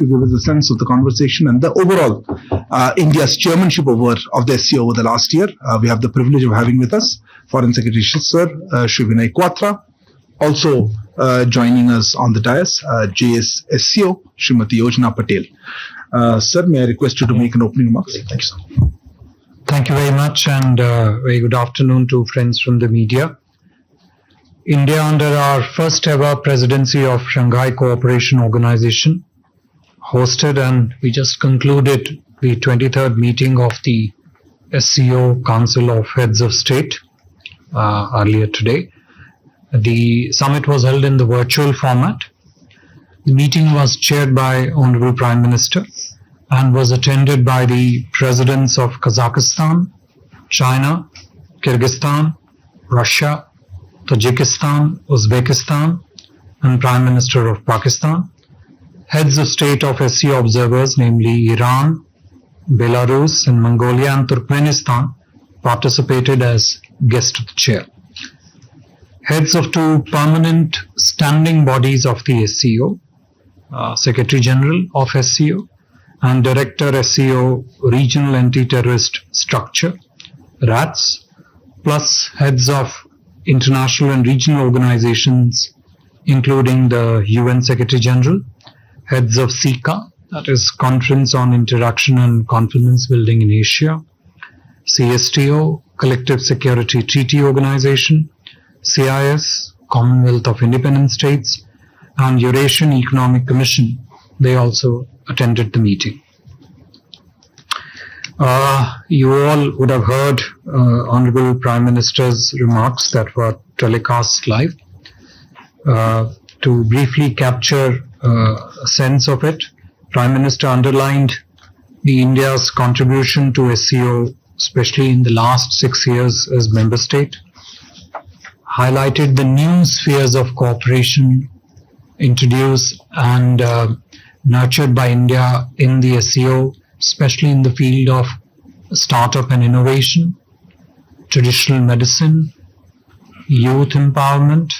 to give us a sense of the conversation and the overall India's chairmanship of the SCO over the last year. We have the privilege of having with us Foreign Secretary Sir Shri Vinay Kwatra. Also joining us on the dais, JS SCO Srimati Yojana Patel. Sir, may I request you to make an opening remarks? Thank you, sir. Thank you very much, and very good afternoon to friends from the media. India, under our first ever presidency of Shanghai Cooperation Organization, hosted and we just concluded the 23rd meeting of the SCO Council of Heads of State earlier today. The summit was held in the virtual format. The meeting was chaired by Honorable Prime Minister and was attended by the presidents of Kazakhstan, China, Kyrgyzstan, Russia, Tajikistan, Uzbekistan, and Prime Minister of Pakistan. Heads of state of SCO observers, namely Iran, Belarus, and Mongolia and Turkmenistan, participated as guest of the chair. Heads of two permanent standing bodies of the SCO, Secretary General of SCO and Director SCO Regional Anti-Terrorist Structure, RATS, plus heads of international and regional organizations, including the UN Secretary General, heads of SICA, that is Conference on Interaction and Confidence Building in Asia, CSTO, Collective Security Treaty Organization, CIS, Commonwealth of Independent States, and Eurasian Economic Commission. They also attended the meeting. You all would have heard Honorable Prime Minister's remarks that were telecast live. To briefly capture a sense of it, Prime Minister underlined the India's contribution to SCO, especially in the last 6 years as member state, highlighted the new spheres of cooperation introduced and nurtured by India in the SCO, especially in the field of startup and innovation, traditional medicine, youth empowerment,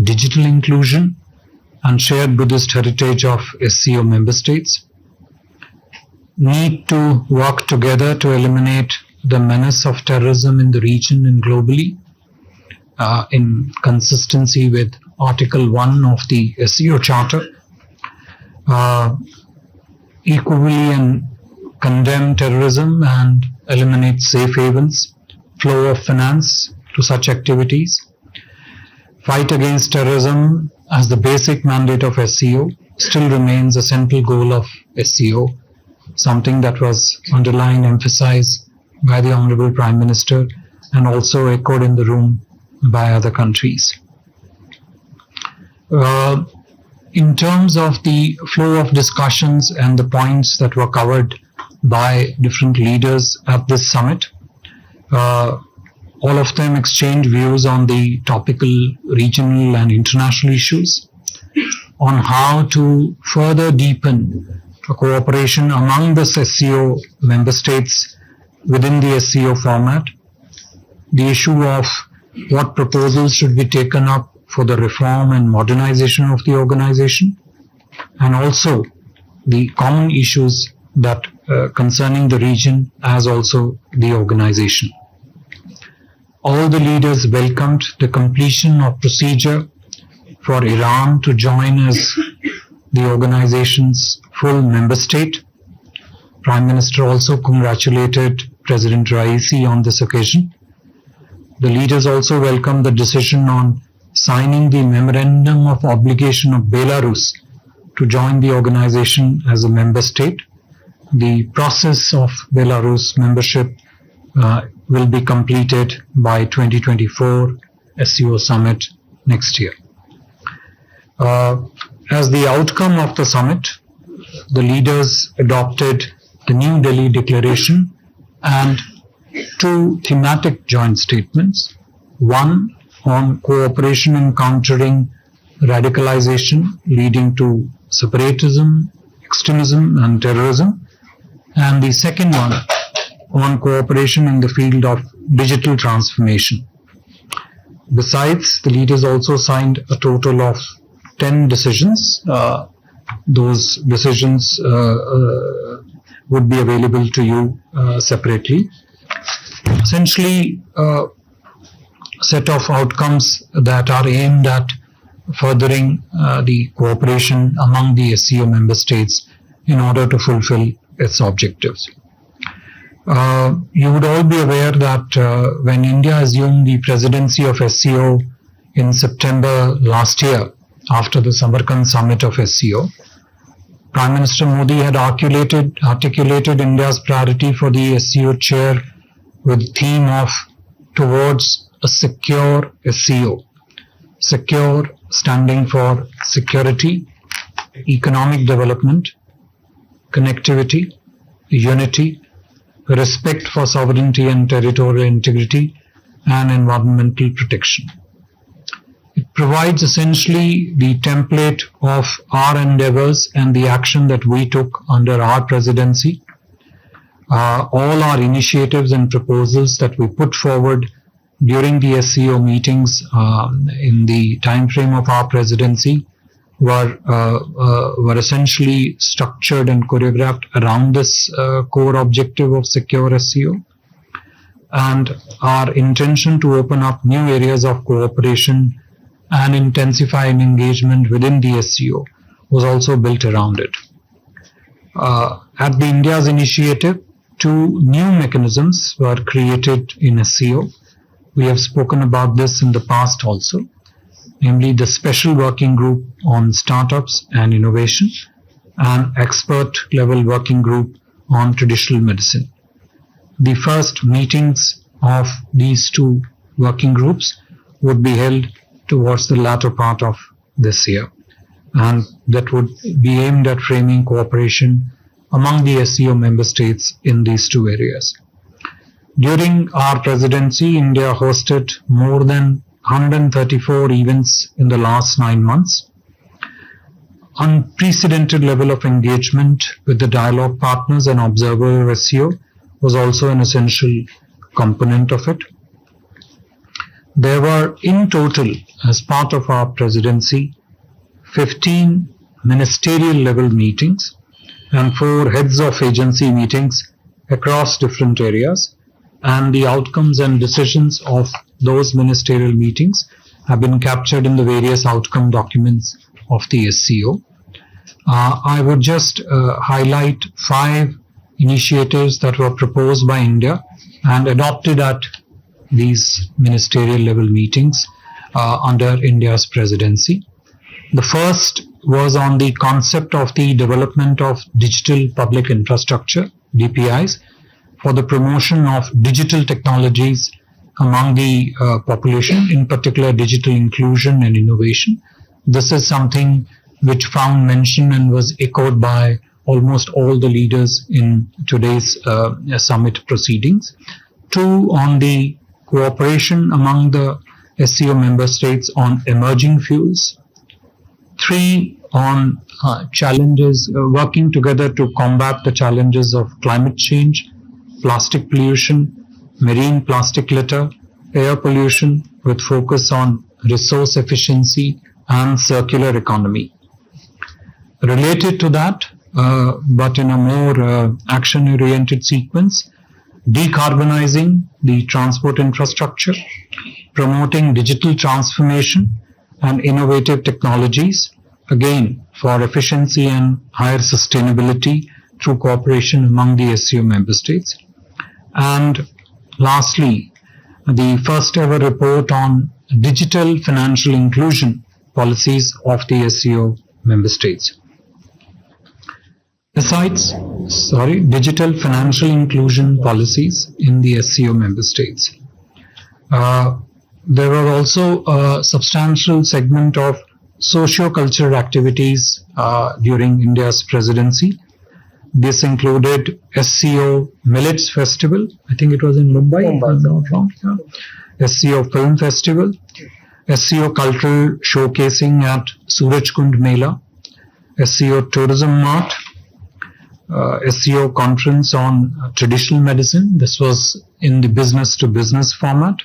digital inclusion, and shared Buddhist heritage of SCO member states. Need to work together to eliminate the menace of terrorism in the region and globally, in consistency with Article 1 of the SCO Charter. Equally and condemn terrorism and eliminate safe havens, flow of finance to such activities. Fight against terrorism as the basic mandate of SCO still remains a central goal of SCO, something that was underlined, emphasized by the Honorable Prime Minister and also echoed in the room by other countries. In terms of the flow of discussions and the points that were covered by different leaders at this summit, all of them exchanged views on the topical regional and international issues, on how to further deepen cooperation among the SCO member states within the SCO format, the issue of what proposals should be taken up for the reform and modernization of the organization, and also the common issues that concerning the region as also the organization. All the leaders welcomed the completion of procedure for Iran to join as the organization's full member state. Prime Minister also congratulated President Raisi on this occasion. The leaders also welcomed the decision on signing the Memorandum of Obligation of Belarus to join the organization as a member state. The process of Belarus membership will be completed by 2024 SCO Summit next year. As the outcome of the summit, the leaders adopted the New Delhi Declaration and two thematic joint statements, one on cooperation in countering radicalization leading to separatism, extremism and terrorism, and the second one on cooperation in the field of digital transformation. Besides, the leaders also signed a total of 10 decisions those decisions would be available to you separately. Essentially, a set of outcomes that are aimed at furthering the cooperation among the SCO member states in order to fulfill its objectives. You would all be aware that when India assumed the presidency of SCO in September last year, after the Samarkand summit of SCO, Prime Minister Modi had articulated India's priority for the SCO chair with the theme of towards a secure SCO. Secure standing for security, economic development, connectivity, unity, respect for sovereignty and territorial integrity, and environmental protection. It provides essentially the template of our endeavors and the action that we took under our presidency. All our initiatives and proposals that we put forward during the SCO meetings in the time frame of our presidency were essentially structured and choreographed around this core objective of secure SCO. And our intention to open up new areas of cooperation and intensify engagement within the SCO was also built around it. At the India's initiative, 2 new mechanisms were created in SCO. We have spoken about this in the past also, namely the Special Working Group on Startups and Innovation and Expert Level Working Group on Traditional Medicine. The first meetings of these 2 working groups would be held towards the latter part of this year, and that would be aimed at framing cooperation among the SCO member states in these 2 areas. During our presidency, India hosted more than 134 events in the last 9 months. Unprecedented level of engagement with the dialogue partners and observer of SCO was also an essential component of it. There were in total, as part of our presidency, 15 ministerial level meetings and 4 heads of agency meetings across different areas, and the outcomes and decisions of those ministerial meetings have been captured in the various outcome documents of the SCO. I would just highlight 5 initiatives that were proposed by India and adopted at these ministerial level meetings under India's presidency. The first was on the concept of the development of digital public infrastructure, DPIs, for the promotion of digital technologies among the population, in particular digital inclusion and innovation. This is something which found mention and was echoed by almost all the leaders in today's summit proceedings. 2, on the cooperation among the SCO member states on emerging fuels. 3, on challenges, working together to combat the challenges of climate change, plastic pollution, marine plastic litter, air pollution, with focus on resource efficiency and circular economy. Related to that, but in a more action-oriented sequence, decarbonizing the transport infrastructure, promoting digital transformation and innovative technologies, again for efficiency and higher sustainability through cooperation among the SCO member states. And lastly, the first ever report on digital financial inclusion policies of the SCO member states. Besides, digital financial inclusion policies in the SCO member states, there were also a substantial segment of socio-cultural activities during India's presidency. This included SCO Millets Festival, I think it was in Mumbai, if I'm not wrong. Yeah. SCO Film Festival, SCO Cultural Showcasing at Surajkund Mela, SCO Tourism Mart, SCO Conference on Traditional Medicine. This was in the business-to-business format.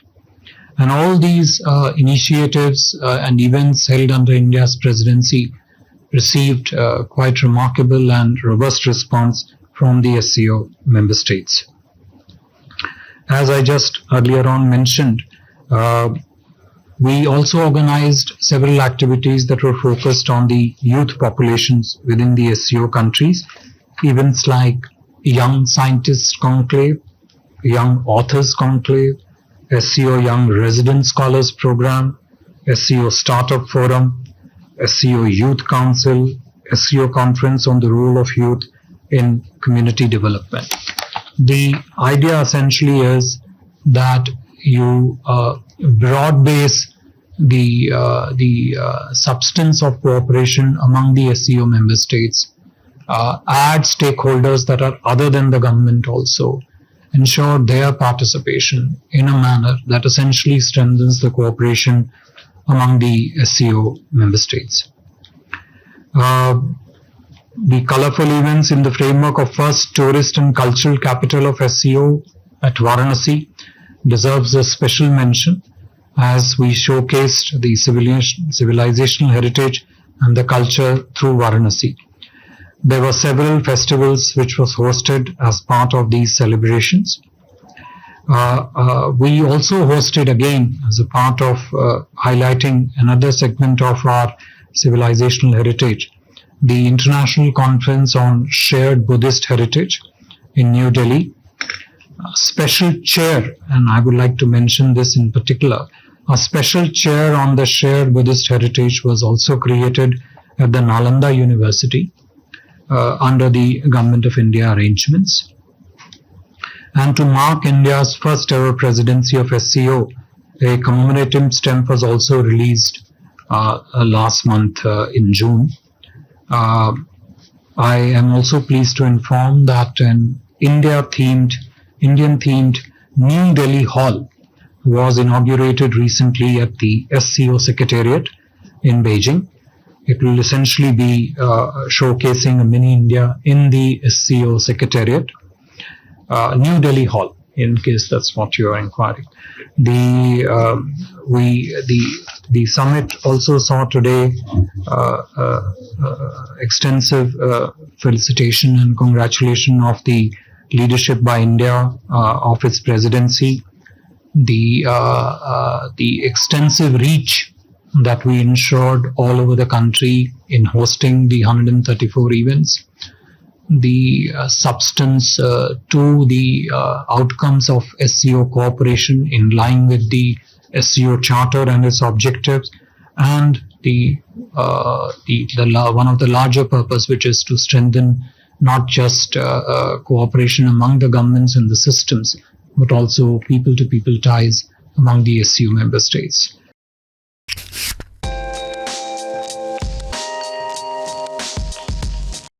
And all these initiatives and events held under India's presidency received quite remarkable and robust response from the SCO member states. As I just earlier on mentioned, we also organized several activities that were focused on the youth populations within the SCO countries, events like Young Scientists Conclave, Young Authors Conclave, SCO Young Resident Scholars Program, SCO Startup Forum, SCO Youth Council, SCO Conference on the Role of Youth in Community Development. The idea essentially is that you broad base the substance of cooperation among the SCO member states, add stakeholders that are other than the government also, ensure their participation in a manner that essentially strengthens the cooperation among the SCO member states. The colorful events in the framework of first tourist and cultural capital of SCO at Varanasi deserves a special mention, as we showcased the civilizational heritage and the culture through Varanasi. There were several festivals which was hosted as part of these celebrations. We also hosted again, as a part of highlighting another segment of our civilizational heritage, the International Conference on Shared Buddhist Heritage in New Delhi. A special chair, and I would like to mention this in particular, a special chair on the shared Buddhist heritage was also created at the Nalanda University under the Government of India arrangements. And to mark India's first ever presidency of SCO, a commemorative stamp was also released last month in June. I am also pleased to inform that an Indian-themed New Delhi Hall was inaugurated recently at the SCO Secretariat in Beijing. It will essentially be showcasing a mini India in the SCO Secretariat. New Delhi Hall, in case that's what you are inquiring. The summit also saw today extensive felicitation and congratulation of the leadership by India of its presidency, the extensive reach that we ensured all over the country in hosting the 134 events, the substance to the outcomes of SCO cooperation in line with the SCO Charter and its objectives, and one of the larger purpose, which is to strengthen not just cooperation among the governments and the systems, but also people-to-people ties among the SCO member states.